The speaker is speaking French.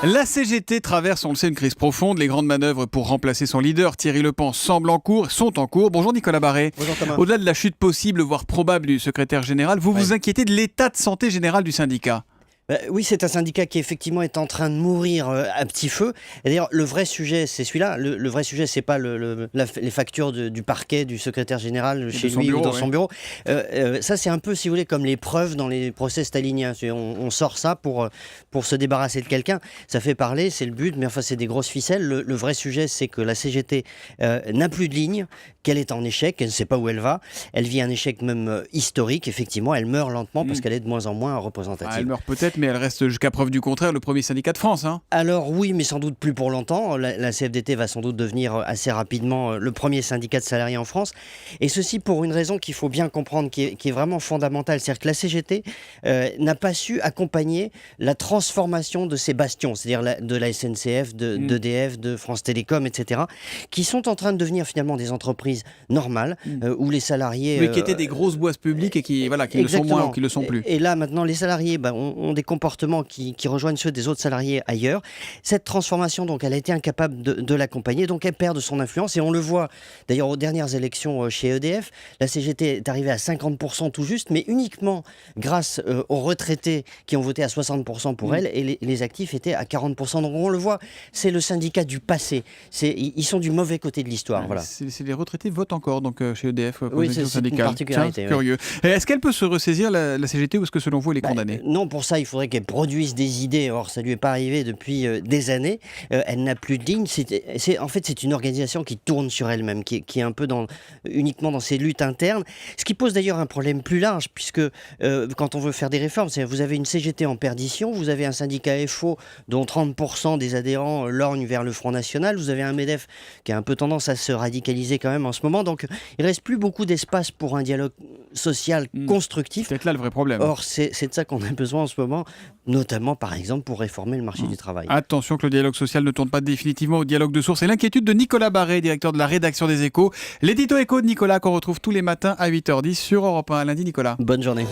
La CGT traverse, on le sait, une crise profonde. Les grandes manœuvres pour remplacer son leader, Thierry Lepens, sont en cours. Bonjour Nicolas Barré. Bonjour Thomas. Au-delà de la chute possible, voire probable du secrétaire général, vous vous inquiétez de l'état de santé général du syndicat ? Oui, c'est un syndicat qui effectivement est en train de mourir à petit feu. Et d'ailleurs, le vrai sujet, c'est celui-là. Le vrai sujet, c'est pas les factures du parquet, du secrétaire général chez lui ou dans son bureau. Ça, c'est un peu, si vous voulez, comme les preuves dans les procès staliniens. On sort ça pour se débarrasser de quelqu'un. Ça fait parler, c'est le but, mais enfin, c'est des grosses ficelles. Le vrai sujet, c'est que la CGT n'a plus de ligne, qu'elle est en échec, qu'elle ne sait pas où elle va. Elle vit un échec même historique. Effectivement, elle meurt lentement parce qu'elle est de moins en moins représentative. Elle meurt peut-être, mais elle reste jusqu'à preuve du contraire le premier syndicat de France. Alors oui, mais sans doute plus pour longtemps. La CFDT va sans doute devenir assez rapidement le premier syndicat de salariés en France. Et ceci pour une raison qu'il faut bien comprendre, qui est vraiment fondamentale. C'est-à-dire que la CGT n'a pas su accompagner la transformation de ces bastions, c'est-à-dire de la SNCF, d'EDF, de France Télécom, etc., qui sont en train de devenir finalement des entreprises normales, où les salariés... Oui, qui étaient des grosses boîtes publiques et qui le sont moins ou qui le sont plus. Et là, maintenant, les salariés ont des comportements qui rejoignent ceux des autres salariés ailleurs. Cette transformation, donc, elle a été incapable de l'accompagner, donc elle perd de son influence. Et on le voit, d'ailleurs, aux dernières élections chez EDF, la CGT est arrivée à 50% tout juste, mais uniquement grâce aux retraités qui ont voté à 60% pour elle, et les actifs étaient à 40%. Donc on le voit, c'est le syndicat du passé. Ils sont du mauvais côté de l'histoire. Voilà. C'est les retraités votent encore donc, chez EDF. Oui, c'est une particularité. Tiens, curieux. Est-ce qu'elle peut se ressaisir, la CGT, ou est-ce que selon vous, elle est condamnée ? Non, pour ça, il faudrait qu'elle produise des idées. Or, ça ne lui est pas arrivé depuis des années. Elle n'a plus de ligne. En fait, c'est une organisation qui tourne sur elle-même, qui est un peu uniquement dans ses luttes internes. Ce qui pose d'ailleurs un problème plus large, puisque quand on veut faire des réformes, vous avez une CGT en perdition, vous avez un syndicat FO dont 30% des adhérents lorgnent vers le Front National, vous avez un MEDEF qui a un peu tendance à se radicaliser quand même en ce moment. Donc, il ne reste plus beaucoup d'espace pour un dialogue social constructif. C'est là le vrai problème. Or, c'est de ça qu'on a besoin en ce moment, notamment par exemple pour réformer le marché du travail. Attention que le dialogue social ne tourne pas définitivement au dialogue de source. C'est l'inquiétude de Nicolas Barré, directeur de la rédaction des Échos. L'édito Écho de Nicolas qu'on retrouve tous les matins à 8h10 sur Europe 1. À lundi Nicolas. Bonne journée.